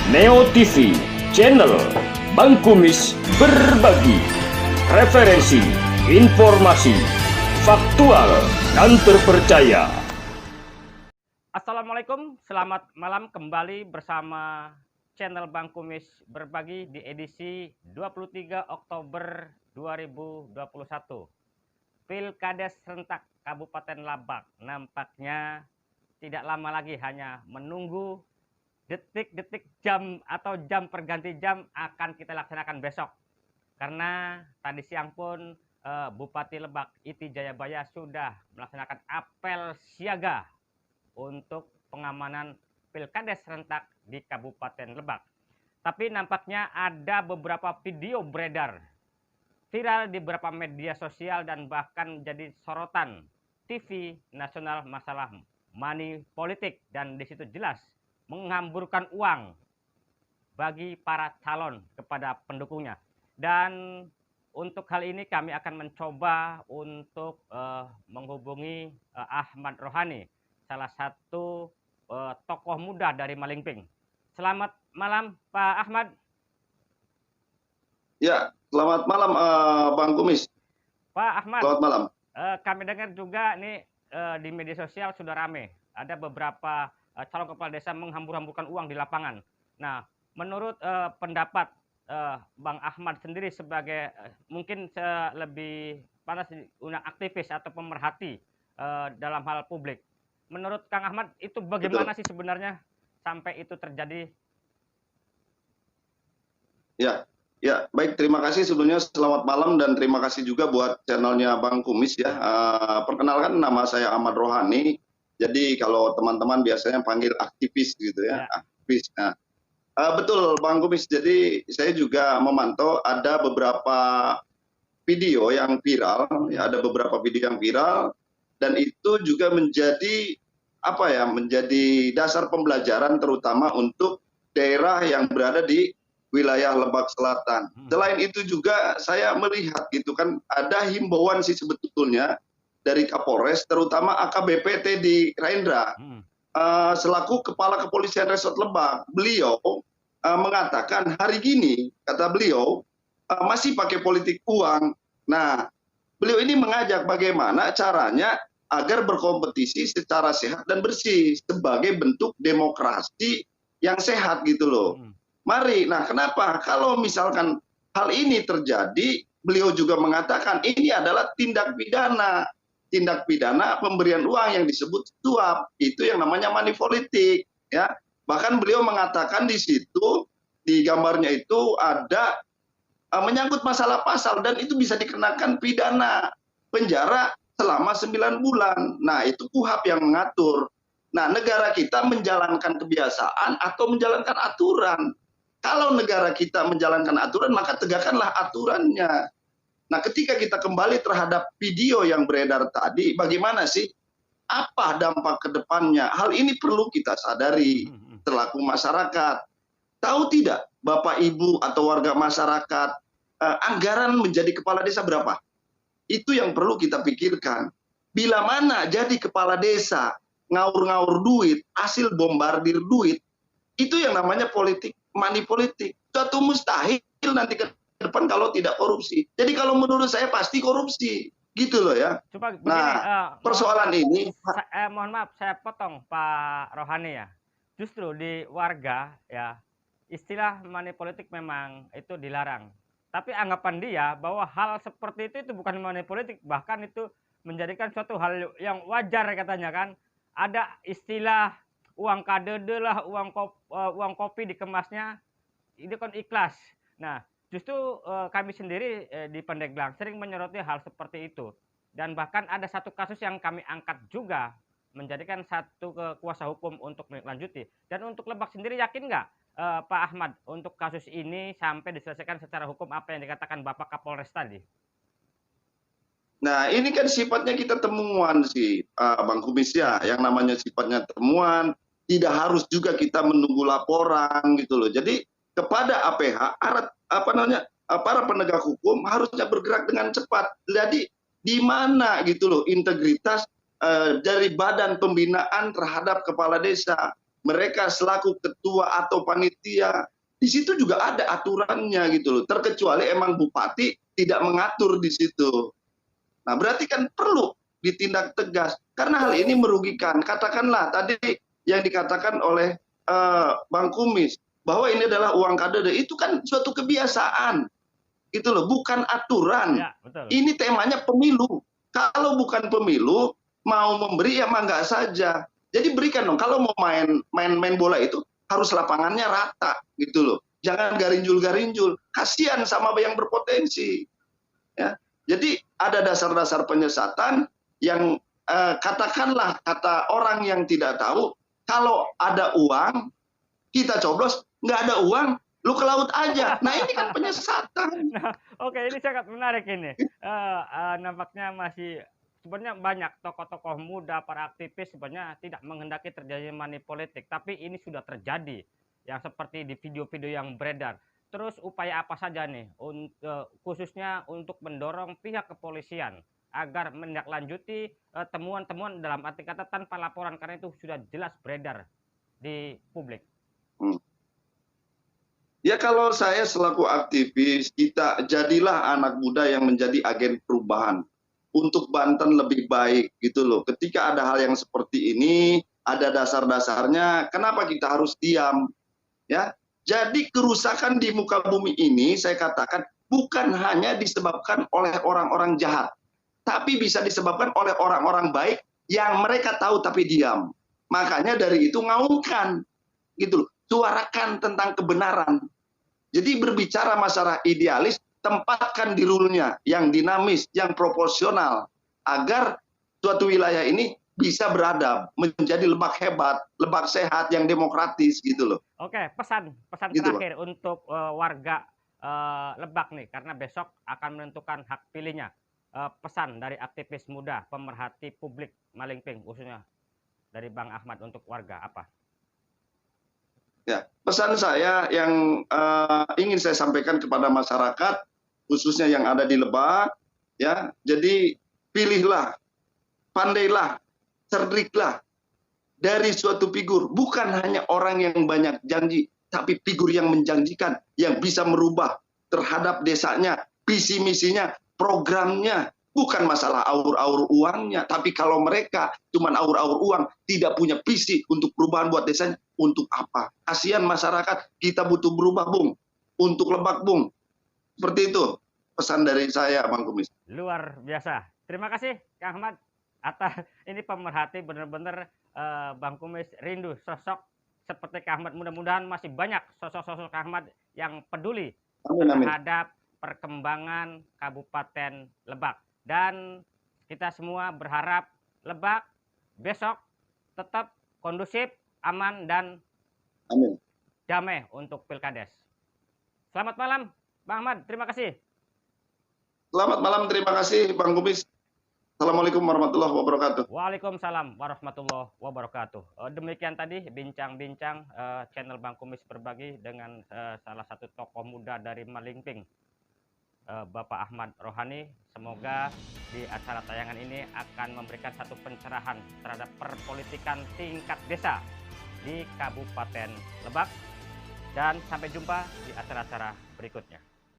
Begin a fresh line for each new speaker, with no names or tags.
Neo TV, channel Bang Kumis berbagi referensi, informasi, faktual dan terpercaya.
Assalamualaikum, selamat malam kembali bersama channel Bang Kumis berbagi di edisi 23 Oktober 2021. Pilkades serentak Kabupaten Lebak nampaknya tidak lama lagi, hanya menunggu detik-detik jam atau jam perganti jam akan kita laksanakan besok. Karena tadi siang pun Bupati Lebak Iti Jayabaya sudah melaksanakan apel siaga untuk pengamanan Pilkades serentak di Kabupaten Lebak. Tapi nampaknya ada beberapa video beredar viral di beberapa media sosial dan bahkan jadi sorotan TV nasional masalah money politik, dan di situ jelas menghamburkan uang bagi para calon kepada pendukungnya. Dan untuk hal ini kami akan mencoba untuk menghubungi Ahmad Rohani, salah satu tokoh muda dari Malingping. Selamat malam Pak Ahmad.
Ya, selamat malam Bang Kumis.
Pak Ahmad,
selamat malam.
Kami dengar juga nih di media sosial sudah rame, ada beberapa calon kepala desa menghambur-hamburkan uang di lapangan. Nah, menurut pendapat Bang Ahmad sendiri sebagai mungkin lebih panas undang aktivis atau pemerhati dalam hal publik, menurut Kang Ahmad itu bagaimana sih sebenarnya sampai itu terjadi?
Ya, baik, terima kasih sebelumnya, selamat malam dan terima kasih juga buat channelnya Bang Kumis ya. Perkenalkan, nama saya Ahmad Rohani. Jadi kalau teman-teman biasanya panggil aktivis gitu ya, aktivis. Nah, betul Bang Kumis. Jadi saya juga memantau ada beberapa video yang viral, ya, ada beberapa video yang viral, dan itu juga menjadi menjadi dasar pembelajaran terutama untuk daerah yang berada di wilayah Lebak Selatan. Selain itu juga saya melihat gitu kan, ada himbauan sih sebetulnya dari Kapolres, terutama AKBP Teddy Raindra, selaku Kepala Kepolisian Resort Lebak. Beliau mengatakan hari gini, kata beliau, masih pakai politik uang. Nah, beliau ini mengajak bagaimana caranya agar berkompetisi secara sehat dan bersih sebagai bentuk demokrasi yang sehat gitu loh. Mari, nah kenapa? Kalau misalkan hal ini terjadi, beliau juga mengatakan ini adalah tindak pidana pemberian uang yang disebut suap, itu yang namanya money politik ya. Bahkan beliau mengatakan di situ, di gambarnya itu ada menyangkut masalah pasal, dan itu bisa dikenakan pidana penjara selama 9 bulan. Nah, itu KUHP yang mengatur. Nah, negara kita menjalankan kebiasaan atau menjalankan aturan. Kalau negara kita menjalankan aturan, maka tegakkanlah aturannya. Nah, ketika kita kembali terhadap video yang beredar tadi, bagaimana sih? Apa dampak ke depannya? Hal ini perlu kita sadari selaku masyarakat. Tahu tidak, Bapak, Ibu, atau warga masyarakat, anggaran menjadi kepala desa berapa? Itu yang perlu kita pikirkan. Bila mana jadi kepala desa, ngaur-ngaur duit, hasil bombardir duit, itu yang namanya politik, money politik. Suatu mustahil nanti ke depan kalau tidak korupsi. Jadi kalau menurut saya pasti korupsi, gitu loh ya.
Coba begini,
persoalan ini,
mohon maaf saya potong Pak Rohani ya. Justru di warga ya, istilah money politik memang itu dilarang. Tapi anggapan dia bahwa hal seperti itu bukan money politik, bahkan itu menjadikan suatu hal yang wajar katanya kan. Ada istilah uang kadede lah, uang kopi dikemasnya, itu kan ikhlas. Nah, justru kami sendiri di Pandeglang sering menyoroti hal seperti itu. Dan bahkan ada satu kasus yang kami angkat juga, menjadikan satu kuasa hukum untuk melanjuti. Dan untuk Lebak sendiri yakin nggak Pak Ahmad untuk kasus ini sampai diselesaikan secara hukum apa yang dikatakan Bapak Kapolres tadi?
Nah, ini kan sifatnya kita temuan sih, Bang Kumis ya. Yang namanya sifatnya temuan, tidak harus juga kita menunggu laporan gitu loh. Jadi kepada APH, para penegak hukum harusnya bergerak dengan cepat. Jadi di mana gitu loh integritas dari badan pembinaan terhadap kepala desa. mereka selaku ketua atau panitia, di situ juga ada aturannya gitu loh. Terkecuali emang bupati tidak mengatur di situ. Nah, berarti kan perlu ditindak tegas karena hal ini merugikan. Katakanlah tadi yang dikatakan oleh Bang Kumis bahwa ini adalah uang kader, itu kan suatu kebiasaan. Gitu loh, bukan aturan.
Ya, betul.
Ini temanya pemilu. Kalau bukan pemilu, mau memberi ya mangga saja. Jadi berikan dong. Kalau mau main bola itu harus lapangannya rata gitu loh. Jangan garinjul-garinjul. Kasihan sama yang berpotensi. Ya. Jadi ada dasar-dasar penyesatan yang katakanlah kata orang yang tidak tahu, kalau ada uang kita coblos, nggak ada uang lu ke laut aja. Nah ini kan penyesatan.
Nah, oke, ini sangat menarik ini. Nampaknya masih sebenarnya banyak tokoh-tokoh muda, para aktivis sebenarnya tidak menghendaki terjadi money politik, tapi ini sudah terjadi, yang seperti di video-video yang beredar. Terus upaya apa saja nih, khususnya untuk mendorong pihak kepolisian agar menindaklanjuti temuan-temuan dalam arti kata tanpa laporan, karena itu sudah jelas beredar di publik.
Ya kalau saya selaku aktivis, kita jadilah anak muda yang menjadi agen perubahan untuk Banten lebih baik gitu loh. Ketika ada hal yang seperti ini, ada dasar-dasarnya, kenapa kita harus diam? Ya, jadi kerusakan di muka bumi ini saya katakan bukan hanya disebabkan oleh orang-orang jahat, tapi bisa disebabkan oleh orang-orang baik yang mereka tahu tapi diam. Makanya dari itu ngaungkan gitu loh. Suarakan tentang kebenaran. Jadi berbicara masalah idealis, tempatkan di rule-nya yang dinamis, yang proporsional, agar suatu wilayah ini bisa beradab, menjadi Lebak hebat, Lebak sehat, yang demokratis gitu loh.
Oke, pesan
Gitu,
terakhir untuk warga Lebak nih, karena besok akan menentukan hak pilihnya. Pesan dari aktivis muda, pemerhati publik Malingping, khususnya dari Bang Ahmad untuk warga apa?
Ya, pesan saya yang ingin saya sampaikan kepada masyarakat, khususnya yang ada di Lebak, ya, jadi pilihlah, pandailah, cerdiklah dari suatu figur, bukan hanya orang yang banyak janji, tapi figur yang menjanjikan, yang bisa merubah terhadap desanya, visi misinya, programnya. Bukan masalah aur-aur uangnya, tapi kalau mereka cuma aur-aur uang, tidak punya visi untuk perubahan buat desanya, untuk apa? Kasihan masyarakat, kita butuh berubah, Bung. Untuk Lebak, Bung. Seperti itu pesan dari saya, Bang Kumis.
Luar biasa. Terima kasih, Kang Ahmad. Atas ini pemerhati benar-benar Bang Kumis rindu sosok seperti Kang Ahmad. Mudah-mudahan masih banyak sosok-sosok Kang Ahmad yang peduli terhadap perkembangan Kabupaten Lebak. Dan kita semua berharap Lebak besok tetap kondusif, aman, dan damai untuk Pilkades. Selamat malam, Bang Ahmad. Terima kasih.
Selamat malam, terima kasih, Bang Kumis. Assalamualaikum warahmatullahi wabarakatuh.
Waalaikumsalam warahmatullahi wabarakatuh. Demikian tadi bincang-bincang channel Bang Kumis Berbagi dengan salah satu tokoh muda dari Malingping, Bapak Ahmad Rohani. Semoga di acara tayangan ini akan memberikan satu pencerahan terhadap perpolitikan tingkat desa di Kabupaten Lebak. Dan sampai jumpa di acara-acara berikutnya.